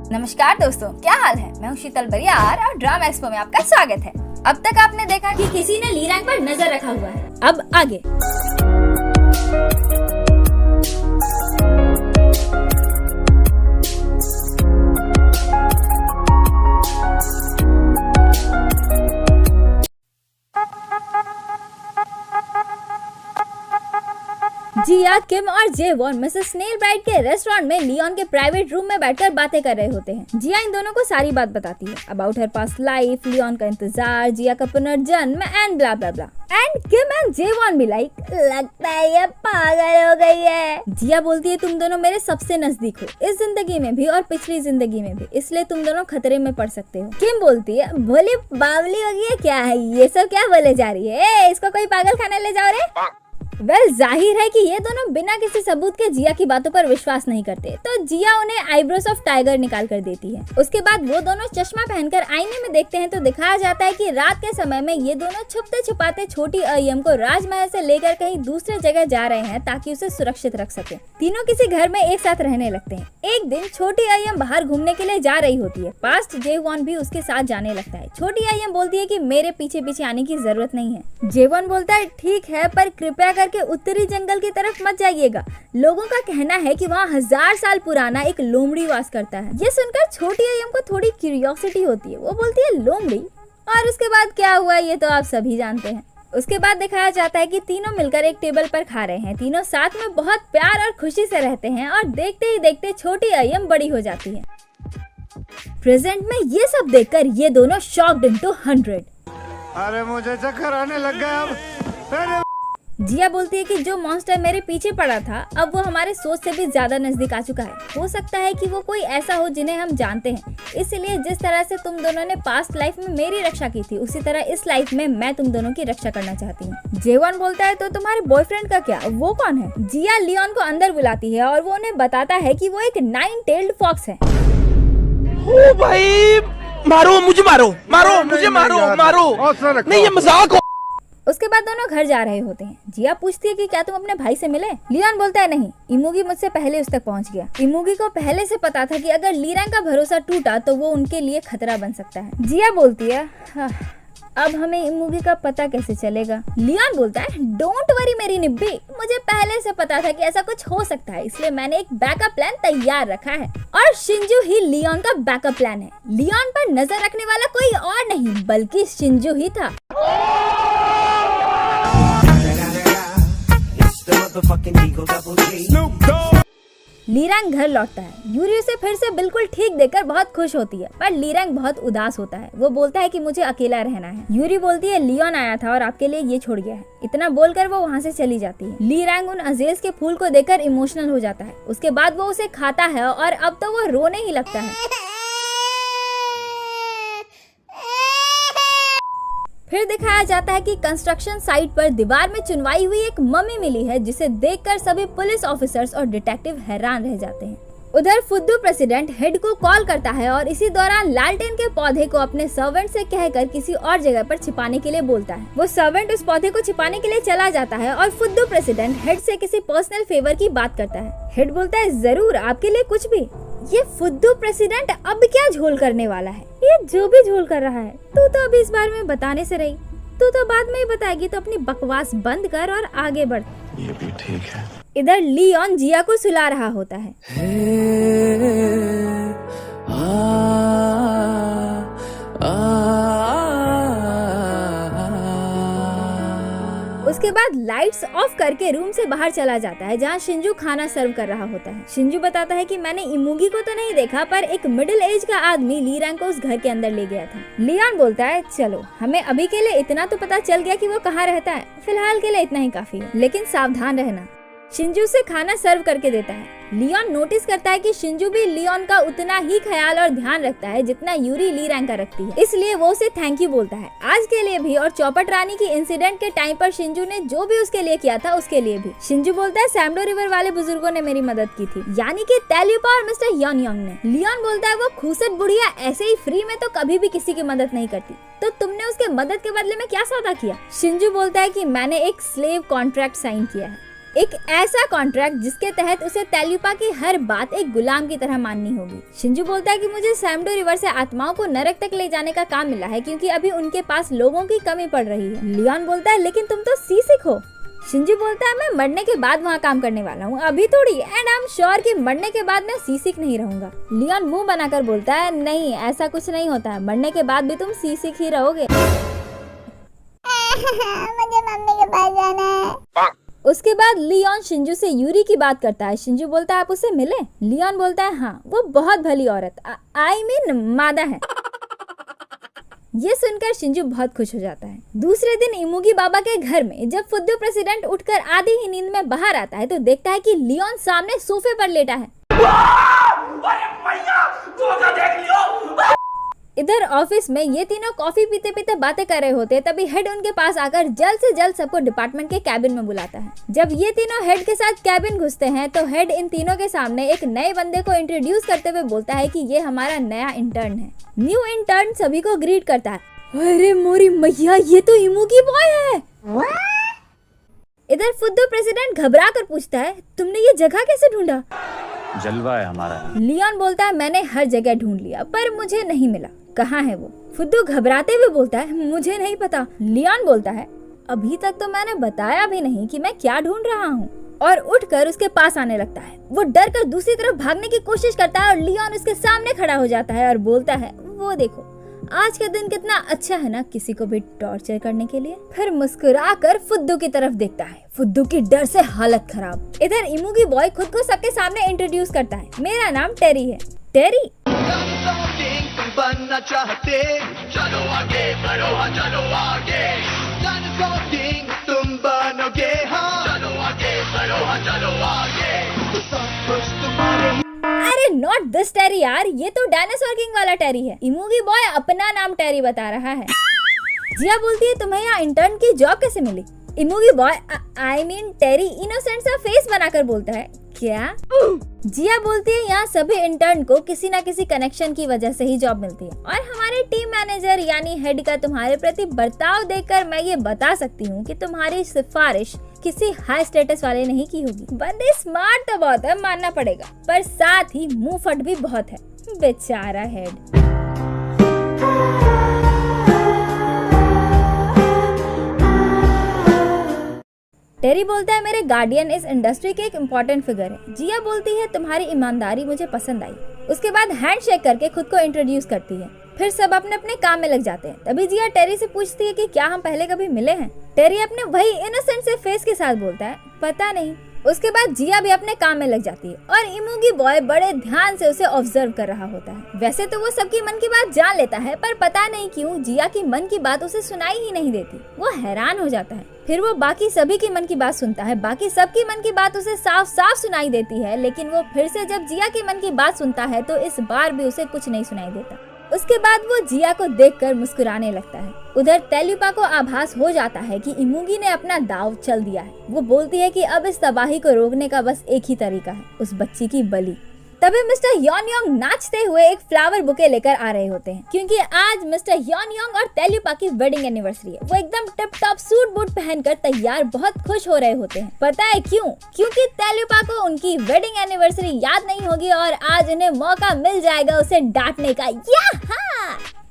नमस्कार दोस्तों, क्या हाल है। मैं हूँ शीतल बरियार और ड्रामा एक्सपो में आपका स्वागत है। अब तक आपने देखा कि किसी ने ली रैंक पर नजर रखा हुआ है। अब आगे जिया, किम और जेवॉन मिसेस स्नेल ब्राइट के रेस्टोरेंट में लियोन के प्राइवेट रूम में बैठकर बातें कर रहे होते हैं। जिया इन दोनों को सारी बात बताती है about her past life, Leon का इंतजार, जिया का पुनर्जन्म and blah blah blah. And Kim and Jaewon भी लगता है ये पागल हो गई है। जिया बोलती है तुम दोनों मेरे सबसे नजदीक हो, इस जिंदगी में भी और पिछली जिंदगी में भी, इसलिए तुम दोनों खतरे में पड़ सकते हो। किम बोलती है भोली बावली हो गई है क्या है, ये सब क्या बोले जा रही है, इसको कोई पागल खाना ले जाओ रे। जाहिर है कि ये दोनों बिना किसी सबूत के जिया की बातों पर विश्वास नहीं करते, तो जिया उन्हें आईब्रोज ऑफ टाइगर निकाल कर देती है। उसके बाद वो दोनों चश्मा पहनकर आईने में देखते हैं तो दिखाया जाता है कि रात के समय में ये दोनों छुपते छुपाते छोटी अय्यम को राजमहल से लेकर कहीं दूसरे जगह जा रहे हैं ताकि उसे सुरक्षित रख सके। तीनों किसी घर में एक साथ रहने लगते हैं। एक दिन छोटी अय्यम बाहर घूमने के लिए जा रही होती है। पास्ट जेवॉन भी उसके साथ जाने लगता है। छोटी अय्यम बोलती है कि मेरे पीछे पीछे आने की जरूरत नहीं है। जेवॉन बोलता है ठीक है, पर कृपया के उत्तरी जंगल की तरफ मत जाइएगा। लोगों का कहना है कि वहाँ 1000 साल पुराना एक लोमड़ी वास करता है। ये सुनकर छोटी अय्यम को थोड़ी क्यूरियोसिटी होती है। वो बोलती है लोमड़ी, और उसके बाद क्या हुआ ये तो आप सभी जानते हैं। उसके बाद दिखाया जाता है कि तीनों मिलकर एक टेबल पर खा रहे हैं। तीनों साथ में बहुत प्यार और खुशी से रहते हैं और देखते ही देखते छोटी अय्यम बड़ी हो जाती है। प्रेजेंट में ये सब देखकर ये दोनों शॉक्ड इनटू 100। अरे मुझे चक्कर आने लग गया अब। जिया बोलती है कि जो मॉन्स्टर मेरे पीछे पड़ा था अब वो हमारे सोच से भी ज्यादा नजदीक आ चुका है। हो सकता है कि वो कोई ऐसा हो जिन्हें हम जानते हैं, इसलिए जिस तरह से तुम दोनों ने पास्ट लाइफ में मेरी रक्षा की थी उसी तरह इस लाइफ में मैं तुम दोनों की रक्षा करना चाहती हूँ। जेवॉन बोलता है तो तुम्हारे बॉयफ्रेंड का क्या, वो कौन है। जिया लियोन को अंदर बुलाती है और वो उन्हें बताता है कि वो एक 9 टेल्ड फॉक्स है। ओ भाई मारो मुझे, मारो मुझे, मारो नहीं, ये मजाक हो। उसके बाद दोनों घर जा रहे होते हैं। जिया पूछती है कि क्या तुम अपने भाई से मिले। लियोन बोलता है नहीं, इमुगी मुझसे पहले उस तक पहुंच गया। इमुगी को पहले से पता था कि अगर ली रैंक का भरोसा टूटा तो वो उनके लिए खतरा बन सकता है। जिया बोलती है अब हमें इमुगी का पता कैसे चलेगा। लियोन बोलता है डोंट वरी मेरी निब्बी, मुझे पहले से पता था कि ऐसा कुछ हो सकता है, इसलिए मैंने एक बैकअप प्लान तैयार रखा है। और शिंजू ही लियोन का बैकअप प्लान है। लियोन पर नजर रखने वाला कोई और नहीं बल्कि शिंजू ही था। ली रैंक घर लौटता है। यूरी उसे फिर से बिल्कुल ठीक देखकर बहुत खुश होती है, पर ली रैंक बहुत उदास होता है। वो बोलता है कि मुझे अकेला रहना है। यूरी बोलती है लियोन आया था और आपके लिए ये छोड़ गया है। इतना बोलकर वो वहाँ से चली जाती है। ली रैंक उन अजीज के फूल को देखकर इमोशनल हो जाता है। उसके बाद वो उसे खाता है और अब तो वो रोने ही लगता है। फिर दिखाया जाता है कि कंस्ट्रक्शन साइट पर दीवार में चुनवाई हुई एक मम्मी मिली है, जिसे देखकर सभी पुलिस ऑफिसर्स और डिटेक्टिव हैरान रह जाते हैं। उधर फुद्दू प्रेसिडेंट हेड को कॉल करता है और इसी दौरान लालटेन के पौधे को अपने सर्वेंट से कहकर किसी और जगह पर छिपाने के लिए बोलता है। वो सर्वेंट उस पौधे को छिपाने के लिए चला जाता है और फुद्दू प्रेसिडेंट हेड से किसी पर्सनल फेवर की बात करता है। हेड बोलता है जरूर, आपके लिए कुछ भी। ये फुद्दू प्रेसिडेंट अब क्या झोल करने वाला है। ये जो भी झोल कर रहा है तू तो अभी इस बारे में बताने से रही, तू तो बाद में ही बताएगी, तो अपनी बकवास बंद कर और आगे बढ़। ये भी ठीक है। इधर लियोन जिया को सुला रहा होता है। उसके बाद लाइट्स ऑफ करके रूम से बाहर चला जाता है जहाँ शिंजू खाना सर्व कर रहा होता है। शिंजू बताता है कि मैंने इमुगी को तो नहीं देखा, पर एक मिडिल एज का आदमी ली रैंक को उस घर के अंदर ले गया था। लियोन बोलता है चलो, हमें अभी के लिए इतना तो पता चल गया कि वो कहाँ रहता है, फिलहाल के लिए इतना ही काफी है, लेकिन सावधान रहना। शिंजू से खाना सर्व करके देता है। लियोन नोटिस करता है कि शिंजू भी लियोन का उतना ही ख्याल और ध्यान रखता है जितना यूरी ली रैंक का रखती है, इसलिए वो उसे थैंक यू बोलता है आज के लिए भी और चौपट रानी की इंसिडेंट के टाइम पर शिंजू ने जो भी उसके लिए किया था उसके लिए भी। शिंजू बोलता है सैम्डो रिवर वाले बुजुर्गों ने मेरी मदद की थी, यानी कि तेल्यूपा और मिस्टर योंग ने। लियोन बोलता है वो खूसट बुढ़िया ऐसे ही फ्री में तो कभी भी किसी की मदद नहीं करती, तो तुमने उसके मदद के बदले में क्या सौदा किया। शिंजू बोलता है कि मैंने एक स्लेव कॉन्ट्रैक्ट साइन किया है। एक ऐसा कॉन्ट्रैक्ट जिसके तहत उसे तेलुपा की हर बात एक गुलाम की तरह माननी होगी। शिंजू बोलता है कि मुझे सैमडो रिवर से आत्माओं को नरक तक ले जाने का काम मिला है क्योंकि अभी उनके पास लोगों की कमी पड़ रही है। लियोन बोलता है लेकिन तुम तो सीसिक हो। शिंजू बोलता है मैं मरने के बाद वहाँ काम करने वाला हूँ, अभी थोड़ी, एंड आई एम श्योर कि मरने के बाद मैं सीसिक नहीं रहूंगा। लियोन मुंह बनाकर बोलता है नहीं, ऐसा कुछ नहीं होता है, मरने के बाद भी तुम सीसिक ही रहोगे। मुझे मम्मी के पास जाना है। उसके बाद लियोन शिंजू से यूरी की बात करता है। शिंजू बोलता है आप उससे मिले? लियोन बोलता है हाँ, वो बहुत भली औरत, आई मीन मादा है। ये सुनकर शिंजू बहुत खुश हो जाता है। दूसरे दिन इमुगी बाबा के घर में जब फुद्दू प्रेसिडेंट उठकर आधी ही नींद में बाहर आता है तो देखता है कि लियोन सामने सोफे पर लेटा है। इधर ऑफिस में ये तीनों कॉफी पीते पीते बातें कर रहे होते, तभी हेड उनके पास आकर जल्द से जल्द सबको डिपार्टमेंट के कैबिन में बुलाता है। जब ये तीनों हेड के साथ कैबिन घुसते हैं तो हेड इन तीनों के सामने एक नए बंदे को इंट्रोड्यूस करते हुए बोलता है कि ये हमारा नया इंटर्न है। न्यू इंटर्न सभी को ग्रीट करता है। अरे मोरी मैया, ये तो इमुगी बॉय है। इधर फुद्दू प्रेसिडेंट घबरा कर पूछता है तुमने ये जगह कैसे ढूंढा? जलवा है हमारा। लियोन बोलता है मैंने हर जगह ढूंढ लिया पर मुझे नहीं मिला, कहाँ है वो? फुद्दू घबराते हुए बोलता है मुझे नहीं पता। लियोन बोलता है अभी तक तो मैंने बताया भी नहीं कि मैं क्या ढूंढ रहा हूँ, और उठकर उसके पास आने लगता है। वो डर कर दूसरी तरफ भागने की कोशिश करता है और लियोन उसके सामने खड़ा हो जाता है और बोलता है वो देखो आज का दिन कितना अच्छा है ना किसी को भी टॉर्चर करने के लिए। फिर मुस्कुरा कर फुद्दू की तरफ देखता है। फुद्दू की डर से हालत खराब। इधर इमुगी बॉय खुद को सबके सामने इंट्रोड्यूस करता है। मेरा नाम टेरी है। टेरी बनना चाहते चलो आगे बढ़ो, हाँ चलो आगे, डायनासोर किंग तुम बनोगे, हाँ चलो आगे बढ़ो, हाँ चलो आगे, तो सब कुछ तुम्हारे। अरे नॉट दिस टेरी यार, ये तो डायनासोर किंग वाला टेरी है। इमुगी बॉय अपना नाम टेरी बता रहा है। जिया बोलती है तुम्हें यहाँ इंटर्न की जॉब कैसे मिली? इमुगी बॉय आई मीन टेरी इनोसेंट सा फेस बनाकर बोलता है क्या? जिया बोलती है यहाँ सभी इंटर्न को किसी न किसी कनेक्शन की वजह से ही जॉब मिलती है और हमारे टीम मैनेजर यानी हेड का तुम्हारे प्रति बर्ताव देखकर मैं ये बता सकती हूँ कि तुम्हारी सिफारिश किसी हाई स्टेटस वाले ने ही की होगी। बंदे स्मार्ट तो बहुत है, मानना पड़ेगा, पर साथ ही मुंह फट भी बहुत है। बेचारा हेड। टेरी बोलता है मेरे गार्डियन इस इंडस्ट्री के एक इम्पोर्टेंट फिगर है। जिया बोलती है तुम्हारी ईमानदारी मुझे पसंद आई। उसके बाद हैंड शेक करके खुद को इंट्रोड्यूस करती है। फिर सब अपने अपने काम में लग जाते हैं। तभी जिया टेरी से पूछती है कि क्या हम पहले कभी मिले हैं? टेरी अपने वही इनोसेंट से फेस के साथ बोलता है पता नहीं। उसके बाद जिया भी अपने काम में लग जाती है और इमुगी बॉय बड़े ध्यान से उसे ऑब्जर्व कर रहा होता है। वैसे तो वो सबकी मन की बात जान लेता है, पर पता नहीं क्यों जिया की मन की बात उसे सुनाई ही नहीं देती। वो हैरान हो जाता है। फिर वो बाकी सभी की मन की बात सुनता है। बाकी सबकी मन की बात उसे साफ साफ सुनाई देती है, लेकिन वो फिर से जब जिया की मन की बात सुनता है तो इस बार भी उसे कुछ नहीं सुनाई देता। उसके बाद वो जिया को देखकर मुस्कुराने लगता है। उधर तेलुपा को आभास हो जाता है कि इमुगी ने अपना दाव चल दिया है। वो बोलती है कि अब इस तबाही को रोकने का बस एक ही तरीका है, उस बच्ची की बलि। तभी मिस्टर योनयोंग नाचते हुए एक फ्लावर बुके लेकर आ रहे होते हैं क्योंकि आज मिस्टर योनयोंग और तेलुपा की वेडिंग एनिवर्सरी है। वो एकदम टिप टॉप सूट बूट पहनकर तैयार बहुत खुश हो रहे होते हैं। पता है क्यों? क्योंकि तेलुपा को उनकी वेडिंग एनिवर्सरी याद नहीं होगी और आज उन्हें मौका मिल जाएगा उसे डांटने का।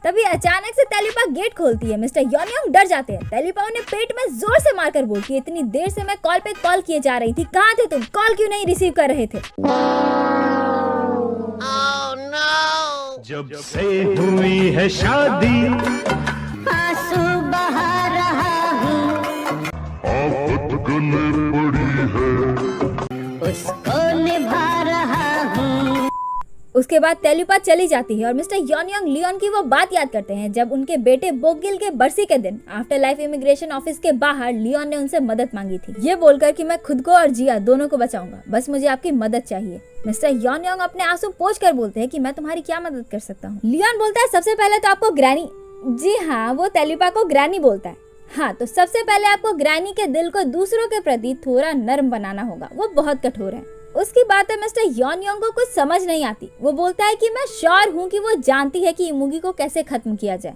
तभी अचानक से तेलुपा गेट खोलती है। मिस्टर योनयोंग डर जाते हैं। तेलुपा उन्हें पेट में जोर से मारकर बोलती है इतनी देर से मैं कॉल पे कॉल किए जा रही थी, कहाँ थे तुम? कॉल क्यों नहीं रिसीव कर रहे थे? जब से हुई है शादी आंसू बहा रहा हूँ, आफत गले पड़ी है, उसको निभा रहा हूँ। उसके बाद तेलुपा चली जाती है और मिस्टर योनयोंग लियोन की वो बात याद करते हैं जब उनके बेटे बोगिल के बरसी के दिन आफ्टर लाइफ इमिग्रेशन ऑफिस के बाहर लियोन ने उनसे मदद मांगी थी, ये बोलकर कि मैं खुद को और जिया दोनों को बचाऊंगा, बस मुझे आपकी मदद चाहिए। मिस्टर योनयोंग अपने आंसू पोंछ कर बोलते हैं कि मैं तुम्हारी क्या मदद कर सकता हूँ। लियोन बोलता है सबसे पहले तो आपको ग्रैनी, जी हाँ वो तेलुपा को ग्रैनी बोलता है, हाँ तो सबसे पहले आपको ग्रैनी के दिल को दूसरों के प्रति थोड़ा नर्म बनाना होगा, वो बहुत कठोर है। उसकी बातें मिस्टर योनयोंग को कुछ समझ नहीं आती। वो बोलता है कि मैं श्योर हूँ कि वो जानती है कि इमुगी को कैसे खत्म किया जाए।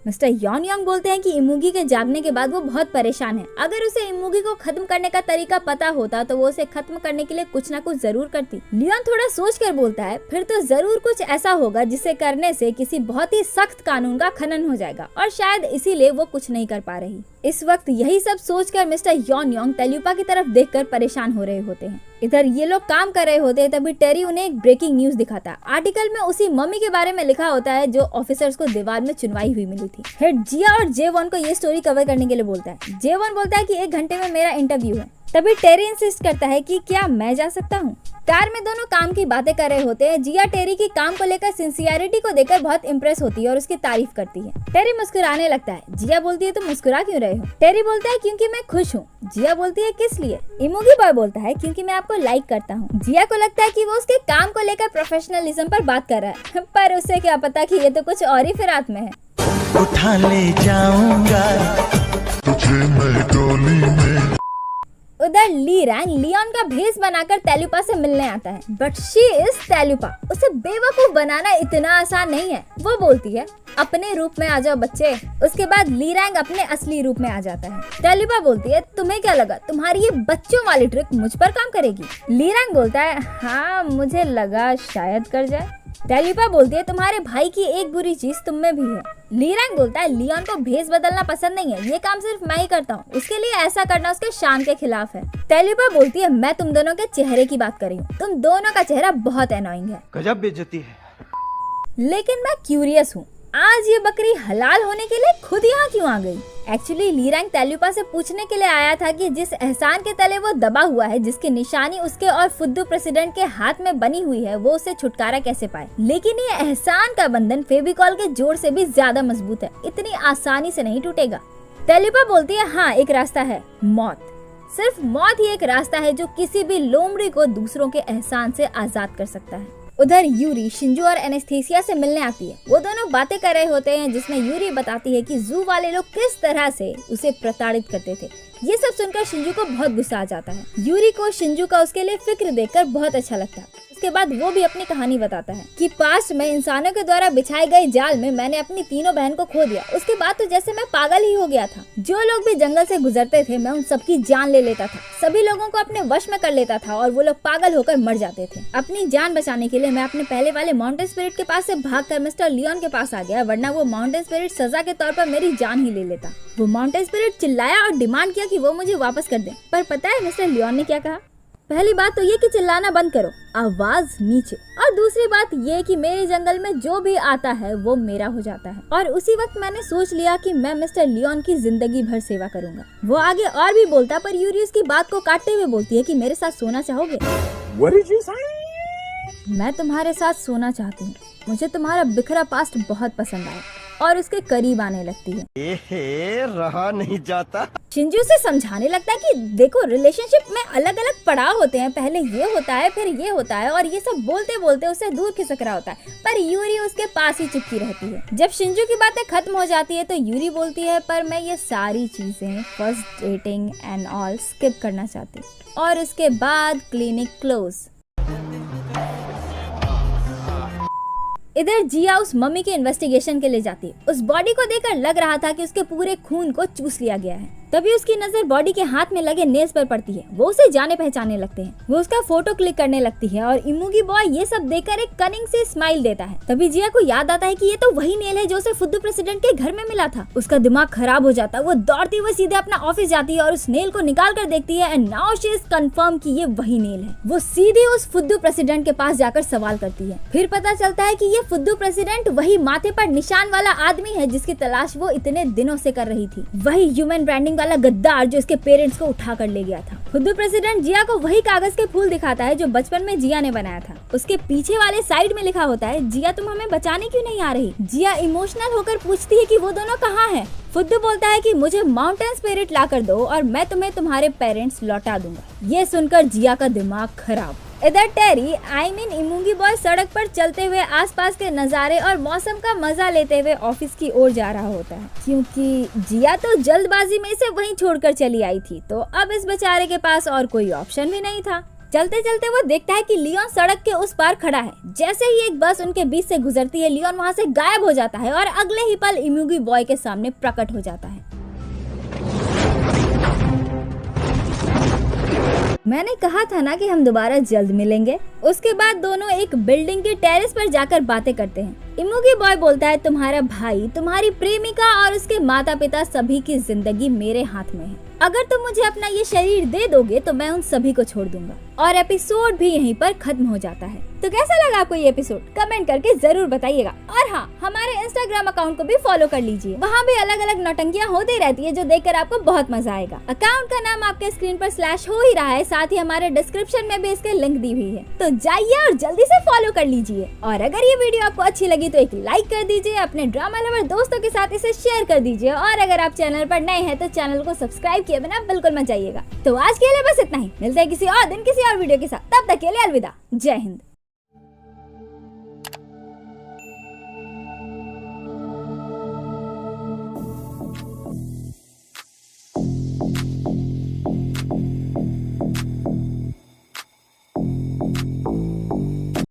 मिस्टर यॉन योंग बोलते हैं कि इमुगी के जागने के बाद वो बहुत परेशान है। अगर उसे इमुगी को खत्म करने का तरीका पता होता तो वो उसे खत्म करने के लिए कुछ ना कुछ जरूर करती। लियोन थोड़ा सोच कर बोलता है, फिर तो जरूर कुछ ऐसा होगा जिसे करने से किसी बहुत ही सख्त कानून का खनन हो जाएगा और शायद इसीलिए वो कुछ नहीं कर पा रही। इस वक्त यही सब सोचकर मिस्टर यॉन योंग तेलुपा की तरफ देखकर परेशान हो रहे होते हैं। इधर ये लोग काम कर रहे होते हैं, तभी टेरी उन्हें एक ब्रेकिंग न्यूज दिखाता है। आर्टिकल में उसी मम्मी के बारे में लिखा होता है जो ऑफिसर्स को दीवार में चुनवाई हुई मिली थी। हेड जिया और जेवॉन को ये स्टोरी कवर करने के लिए बोलता है। जेवॉन बोलता है कि 1 घंटे में मेरा इंटरव्यू है। तभी टेरी इंसिस्ट करता है कि क्या मैं जा सकता हूँ। कार में दोनों काम की बातें कर रहे होते हैं। जिया टेरी की काम को लेकर सिंसियरिटी को देखकर बहुत इम्प्रेस होती है और उसकी तारीफ करती है। टेरी मुस्कुराने लगता है। जिया बोलती है तुम मुस्कुरा क्यों रहे हो? टेरी बोलता है क्योंकि मैं खुश हूँ। जिया बोलती है किस लिए? इमुगी बॉय बोलता है क्योंकि मैं आपको लाइक करता हूँ। जिया को लगता है कि वो उसके काम को लेकर प्रोफेशनलिज्म पर बात कर रहा है, पर उसे क्या पता कि ये तो कुछ और ही फिराक में है। उठा ले जाऊंगा तुझे मैं डोली में। उधर ली रैंग लियोन का भेष बनाकर तेलुपा से मिलने आता है, बट शी इज तेलुपा। उसे बेवकूफ बनाना इतना आसान नहीं है। वो बोलती है अपने रूप में आ जाओ बच्चे। उसके बाद ली रैंग अपने असली रूप में आ जाता है। तेलुपा बोलती है तुम्हें क्या लगा तुम्हारी ये बच्चों वाली ट्रिक मुझ पर काम करेगी? ली रैंग बोलता है हाँ मुझे लगा शायद कर जाए। तेलुपा बोलती है तुम्हारे भाई की एक बुरी चीज तुम में भी है। ली रैंग बोलता है लियोन को भेष बदलना पसंद नहीं है, ये काम सिर्फ मैं ही करता हूँ, उसके लिए ऐसा करना उसके शान के खिलाफ है। तेलुपा बोलती है मैं तुम दोनों के चेहरे की बात कर रही हूँ, तुम दोनों का चेहरा बहुत एनोइंग है। गजब बेइज्जती है। लेकिन मैं क्यूरियस हूँ, आज ये बकरी हलाल होने के लिए खुद यहाँ क्यों आ गई? एक्चुअली ली रैंग तेलुपा से पूछने के लिए आया था कि जिस एहसान के तले वो दबा हुआ है, जिसकी निशानी उसके और फुद्दू प्रेसिडेंट के हाथ में बनी हुई है, वो उसे छुटकारा कैसे पाए। लेकिन ये एहसान का बंधन फेविकॉल के जोड़ से भी ज्यादा मजबूत है, इतनी आसानी से नहीं टूटेगा। तेलुपा बोलती है हाँ एक रास्ता है, मौत। सिर्फ मौत ही एक रास्ता है जो किसी भी लोमड़ी को दूसरों के एहसान से आजाद कर सकता है। उधर यूरी शिंजू और एनेस्थेसिया से मिलने आती है। वो दोनों बातें कर रहे होते हैं जिसमें यूरी बताती है कि जू वाले लोग किस तरह से उसे प्रताड़ित करते थे। ये सब सुनकर शिंजू को बहुत गुस्सा आ जाता है। यूरी को शिंजू का उसके लिए फिक्र देखकर बहुत अच्छा लगता है। उसके बाद वो भी अपनी कहानी बताता है कि पास्ट में इंसानों के द्वारा बिछाए गए जाल में मैंने अपनी तीनों बहन को खो दिया। उसके बाद तो जैसे मैं पागल ही हो गया था। जो लोग भी जंगल से गुजरते थे मैं उन सबकी जान ले लेता था, सभी लोगों को अपने वश में कर लेता था और वो लोग पागल होकर मर जाते थे। अपनी जान बचाने के लिए मैं अपने पहले वाले माउंटेन स्पिरिट के पास से भागकर मिस्टर लियोन के पास आ गया, वरना वो माउंटेन स्पिरिट सजा के तौर पर मेरी जान ही ले लेता। वो माउंटेन स्पिरिट चिल्लाया और डिमांड किया कि वो मुझे वापस कर दे। पर पता है मिस्टर लियोन ने क्या कहा? पहली बात तो ये कि चिल्लाना बंद करो, आवाज नीचे। और दूसरी बात ये कि मेरे जंगल में जो भी आता है वो मेरा हो जाता है। और उसी वक्त मैंने सोच लिया कि मैं मिस्टर लियोन की जिंदगी भर सेवा करूंगा। वो आगे और भी बोलता, पर यूरी उसकी बात को काटते हुए बोलती है कि मेरे साथ सोना चाहोगे? What did you say? मैं तुम्हारे साथ सोना चाहती हूँ। मुझे तुम्हारा बिखरा पास्ट बहुत पसंद आया और उसके करीब आने लगती है। रहा नहीं जाता। शिंजू से समझाने लगता है कि देखो रिलेशनशिप में अलग अलग पड़ाव होते हैं, पहले ये होता है फिर ये होता है, और ये सब बोलते बोलते उसे दूर खिसक रहा होता है, पर यूरी उसके पास ही चिपकी रहती है। जब शिंजू की बातें खत्म हो जाती है तो यूरी बोलती है पर मैं ये सारी चीजें first dating and all skip करना चाहती हूँ। और उसके बाद क्लिनिक क्लोज। इधर जिया उस मम्मी की इन्वेस्टिगेशन के लिए जाती है। उस बॉडी को देखकर लग रहा था कि उसके पूरे खून को चूस लिया गया है। तभी उसकी नजर बॉडी के हाथ में लगे नेल्स पर पड़ती है। वो उसे जाने पहचाने लगते हैं। वो उसका फोटो क्लिक करने लगती है और इमुगी बॉय ये सब देखकर एक कनिंग से स्माइल देता है। तभी जिया को याद आता है कि ये तो वही नेल है जो उसे फुद्दू प्रेसिडेंट के घर में मिला था। उसका दिमाग खराब हो जाता है। वो दौड़ती हुई सीधे अपना ऑफिस जाती है और उस नेल को निकाल कर देखती है and now she is confirm कि ये वही नेल है। वो सीधे उस फुद्दू प्रेसिडेंट के पास जाकर सवाल करती है। फिर पता चलता है कि ये फुद्दू प्रेसिडेंट वही माथे पर निशान वाला आदमी है जिसकी तलाश वो इतने दिनों से कर रही थी। वही ह्यूमन ब्रांडिंग वाला गद्दार जो इसके पेरेंट्स को उठा कर ले गया था। फुद्दू प्रेसिडेंट जिया को वही कागज के फूल दिखाता है जो बचपन में जिया ने बनाया था। उसके पीछे वाले साइड में लिखा होता है जिया तुम हमें बचाने क्यों नहीं आ रही? जिया इमोशनल होकर पूछती है कि वो दोनों कहाँ हैं? फुद्दू बोलता है कि मुझे माउंटेन स्पिरिट ला कर दो और मैं तुम्हें तुम्हारे पेरेंट्स लौटा दूंगा। ये सुनकर जिया का दिमाग खराब। इधर टेरी इमुगी बॉय सड़क पर चलते हुए आसपास के नजारे और मौसम का मजा लेते हुए ऑफिस की ओर जा रहा होता है, क्योंकि जिया तो जल्दबाजी में इसे वहीं छोड़कर चली आई थी, तो अब इस बेचारे के पास और कोई ऑप्शन भी नहीं था। चलते चलते वो देखता है कि लियोन सड़क के उस पार खड़ा है। जैसे ही एक बस उनके बीच से गुजरती है, लियोन वहाँ से गायब हो जाता है और अगले ही पल इमुगी बॉय के सामने प्रकट हो जाता है। मैंने कहा था ना कि हम दोबारा जल्द मिलेंगे। उसके बाद दोनों एक बिल्डिंग के टेरेस पर जाकर बातें करते हैं। इमुगी बॉय बोलता है, तुम्हारा भाई, तुम्हारी प्रेमिका और उसके माता पिता सभी की जिंदगी मेरे हाथ में है। अगर तुम मुझे अपना ये शरीर दे दोगे तो मैं उन सभी को छोड़ दूंगा। और एपिसोड भी यहीं पर खत्म हो जाता है। तो कैसा लगा आपको ये एपिसोड? कमेंट करके जरूर बताइएगा। और हाँ, हमारे इंस्टाग्राम अकाउंट को भी फॉलो कर लीजिए। वहाँ भी अलग अलग नौटंकियाँ होती रहती है जो देखकर आपको बहुत मजा आएगा। अकाउंट का नाम आपके स्क्रीन पर स्लैश हो ही रहा है, साथ ही हमारे डिस्क्रिप्शन में भी इसके लिंक दी हुई है, तो जाइए और जल्दी से फॉलो कर लीजिए। और अगर ये वीडियो आपको अच्छी लगी तो एक लाइक कर दीजिए, अपने ड्रामा लवर दोस्तों के साथ इसे शेयर कर दीजिए। और अगर आप चैनल पर नए हैं तो चैनल को सब्सक्राइब किए बिना बिल्कुल मत जाइएगा। तो आज के लिए बस इतना ही। मिलते हैं किसी और दिन किसी और वीडियो के साथ। तब तक के लिए अलविदा। जय हिंद।